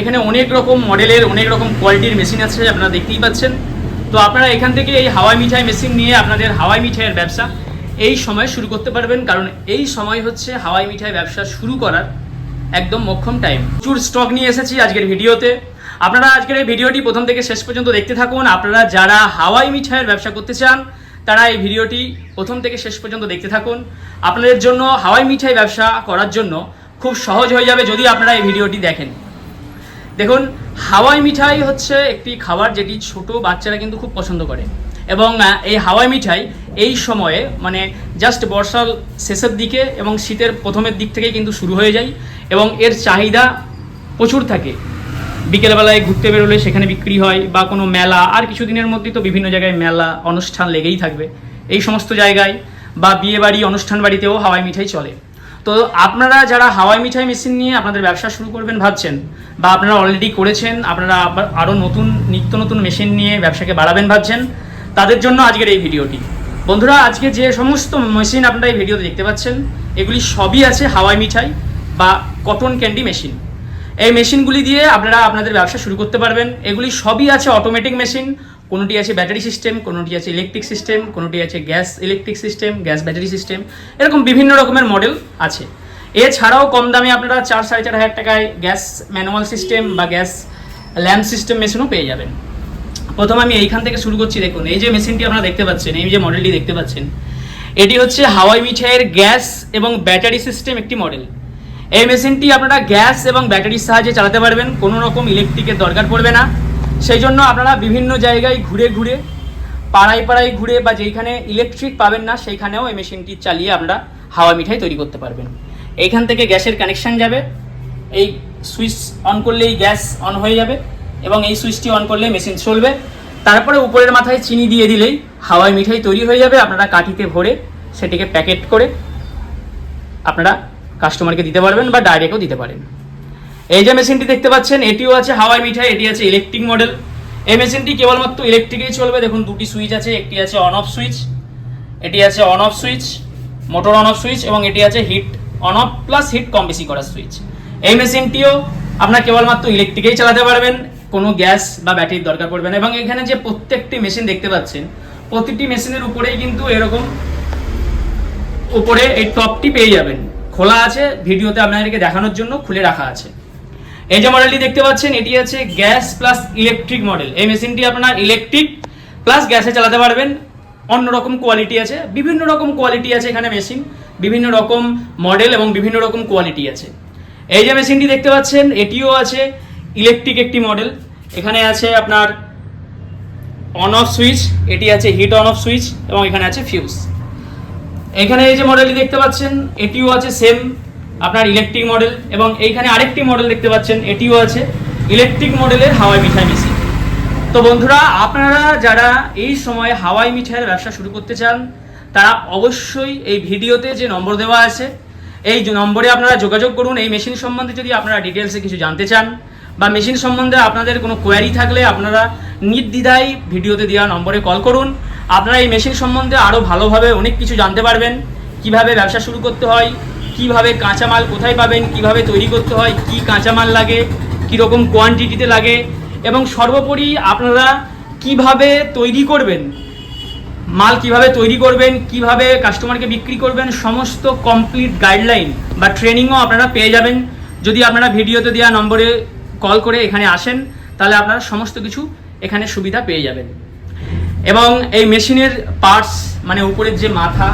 এখানে অনেক রকম মডেলের অনেক রকম কোয়ালিটির মেশিন আছে, আপনারা দেখতেই পাচ্ছেন। তো আপনারা এখান থেকে এই হাওয়াই মিঠাই মেশিন নিয়ে আপনাদের হাওয়াই মিঠাইয়ের ব্যবসা এই সময় শুরু করতে পারবেন, কারণ এই সময় হচ্ছে হাওয়াই মিঠাই ব্যবসা শুরু করার একদম মোক্ষম টাইম। প্রচুর স্টক নিয়ে এসেছি আজকের ভিডিওতে। আপনারা আজকের এই ভিডিওটি প্রথম থেকে শেষ পর্যন্ত দেখতে থাকুন। আপনারা যারা হাওয়াই মিঠাইয়ের ব্যবসা করতে চান তারা এই ভিডিওটি প্রথম থেকে শেষ পর্যন্ত দেখতে থাকুন। আপনাদের জন্য হাওয়াই মিঠাই ব্যবসা করার জন্য খুব সহজ হয়ে যাবে যদি আপনারা এই ভিডিওটি দেখেন। দেখুন, হাওয়াই মিঠাই হচ্ছে একটি খাবার যেটি ছোট বাচ্চারা কিন্তু খুব পছন্দ করে, এবং এই হাওয়াই মিঠাই এই সময়ে মানে জাস্ট বর্ষার শেষের দিকে এবং শীতের প্রথমের দিক থেকেই কিন্তু শুরু হয়ে যায়, এবং এর চাহিদা প্রচুর থাকে। বিকেলবেলায় ঘুরতে বেরোলে সেখানে বিক্রি হয়, বা কোনো মেলা, আর কিছুদিনের মধ্যেই তো বিভিন্ন জায়গায় মেলা অনুষ্ঠান লেগেই থাকবে। এই সমস্ত জায়গায় বা বিয়েবাড়ি অনুষ্ঠান বাড়িতেও হাওয়াই মিঠাই চলে। তো আপনারা যারা হাওয়াই মিঠাই মেশিন নিয়ে আপনাদের ব্যবসা শুরু করবেন ভাবছেন, বা আপনারা অলরেডি করেছেন, আপনারা আরও নিত্য নতুন মেশিন নিয়ে ব্যবসাকে বাড়াবেন ভাবছেন, তাদের জন্য আজকের এই ভিডিওটি। বন্ধুরা, আজকে যে সমস্ত মেশিন আপনারা এই ভিডিওতে দেখতে পাচ্ছেন এগুলি সবই আছে হাওয়াই মিঠাই বা কটন ক্যান্ডি মেশিন। এই মেশিনগুলি দিয়ে আপনারা আপনাদের ব্যবসা শুরু করতে পারবেন। এগুলি সবই আছে অটোমেটিক মেশিন, কোনোটি আছে ব্যাটারি সিস্টেম, কোনোটি আছে ইলেকট্রিক সিস্টেম, কোনোটি আছে gas electric system, gas battery system, এরকম বিভিন্ন রকমের মডেল আছে। এছাড়াও কম দামে আপনারা 4-4.5 টাকায় গ্যাস ম্যানুয়াল সিস্টেম বা গ্যাস ল্যাম্প সিস্টেম মেশিনও পেয়ে যাবেন। প্রথম আমি এইখান থেকে শুরু করছি। দেখুন, এই যে মেশিনটি আপনারা দেখতে পাচ্ছেন, এই যে মডেলটি দেখতে পাচ্ছেন, এটি হচ্ছে হাওয়াই মিঠাইয়ের গ্যাস এবং ব্যাটারি সিস্টেম একটি মডেল। এই মেশিনটি আপনারা গ্যাস এবং ব্যাটারির সাহায্যে চালাতে পারবেন, কোনো রকম ইলেকট্রিকের দরকার পড়বে না। সেই জন্য আপনারা বিভিন্ন জায়গায় ঘুরে ঘুরে, পাড়ায় পাড়ায় ঘুরে, বা যেখানে ইলেকট্রিক পাবেন না সেইখানেও এই মেশিনটি চালিয়ে আপনারা হাওয়া মিঠাই তৈরি করতে পারবেন। এইখান থেকে গ্যাসের কানেকশান যাবে, এই সুইচ অন করলেই গ্যাস অন হয়ে যাবে, এবং এই সুইচটি অন করলে মেশিন চলবে। তারপরে উপরের মাথায় চিনি দিয়ে দিলেই হাওয়াই মিঠাই তৈরি হয়ে যাবে। আপনারা কাঠিতে ভরে সেটিকে প্যাকেট করে আপনারা কাস্টমারকে দিতে পারবেন, বা ডাইরেক্টও দিতে পারেন। এই যে মেশিনটি দেখতে পাচ্ছেন এটিও আছে হাওয়াই মিঠাই, এটি আছে ইলেকট্রিক মডেল। এই মেশিনটি কেবলমাত্র ইলেকট্রিকেই চলবে। দেখুন, দুটি সুইচ আছে, একটি আছে অন অফ সুইচ, এটি আছে on off switch, motor on off switch, এবং এটি আছে heat on off plus heat কম বেশি করার সুইচ। এই মেশিনটিও আপনার কেবলমাত্র ইলেকট্রিকেই চালাতে পারবেন, কোনো গ্যাস বা ব্যাটারির দরকার পড়বে না। এবং এখানে যে প্রত্যেকটি মেশিন দেখতে পাচ্ছেন, প্রতিটি মেশিনের উপরেই কিন্তু এরকম উপরে এই টপটি পেয়ে যাবেন, খোলা আছে। ভিডিওতে আপনাদেরকে দেখানোর জন্য খুলে রাখা আছে। এই যে মডেলটি দেখতে পাচ্ছেন এটি আছে গ্যাস প্লাস ইলেকট্রিক মডেল। এই মেশিনটি আপনারা ইলেকট্রিক প্লাস গ্যাসে চালাতে পারবেন। অন্যরকম কোয়ালিটি আছে, বিভিন্ন রকম কোয়ালিটি আছে এখানে মেশিন, বিভিন্ন রকম মডেল এবং বিভিন্ন রকম কোয়ালিটি আছে। এই যে মেশিনটি দেখতে পাচ্ছেন এটিও আছে ইলেকট্রিক একটি মডেল। এখানে আছে আপনার অন অফ সুইচ, এটি আছে হিট অন অফ সুইচ, এবং এখানে আছে ফিউজ। এখানে এই যে মডেলটি দেখতে পাচ্ছেন এটিও আছে সেম আপনার ইলেকট্রিক মডেল, এবং এইখানে আরেকটি মডেল দেখতে পাচ্ছেন এটিও আছে ইলেকট্রিক মডেলের হাওয়াই মিঠাই মেশিন। তো বন্ধুরা, আপনারা যারা এই সময় হাওয়াই মিঠাইয়ের ব্যবসা শুরু করতে চান তারা অবশ্যই এই ভিডিওতে যে নম্বর দেওয়া আছে এই নম্বরে আপনারা যোগাযোগ করুন। এই মেশিন সম্বন্ধে যদি আপনারা ডিটেলসে কিছু জানতে চান, বা মেশিন সম্বন্ধে আপনাদের কোনো কোয়ারি থাকলে আপনারা নির্দ্বিধায় ভিডিওতে দেওয়া নম্বরে কল করুন। আপনারা এই মেশিন সম্বন্ধে আরও ভালোভাবে অনেক কিছু জানতে পারবেন, কিভাবে ব্যবসা শুরু করতে হয়, কিভাবে কাঁচামাল কোথায় পাবেন, কিভাবে তৈরি করতে হয়, কি কাঁচামাল লাগে, কীরকম কোয়ান্টিটিতে লাগে, এবং সর্বোপরি আপনারা কিভাবে তৈরি করবেন, মাল কিভাবে তৈরি করবেন, কিভাবে কাস্টমারকে বিক্রি করবেন, সমস্ত কমপ্লিট গাইডলাইন বা ট্রেনিংও আপনারা পেয়ে যাবেন যদি আপনারা ভিডিওতে দেওয়া নম্বরে কল করে এখানে আসেন। তাহলে আপনারা সমস্ত কিছু এখানে সুবিধা পেয়ে যাবেন। এবং এই মেশিনের পার্টস মানে উপরের যে মাথা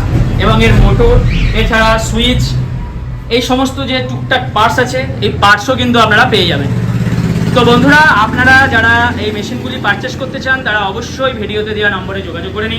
এবং এর মোটর, এছাড়া সুইচ, এই সমস্ত যে টুকটাক পার্টস আছে এই পার্টসও কিন্তু আপনারা পেয়ে যাবেন। তো বন্ধুরা, আপনারা যারা এই মেশিনগুলি পারচেস করতে চান তারা অবশ্যই ভিডিওতে দেওয়া নম্বরে যোগাযোগ করে নিন।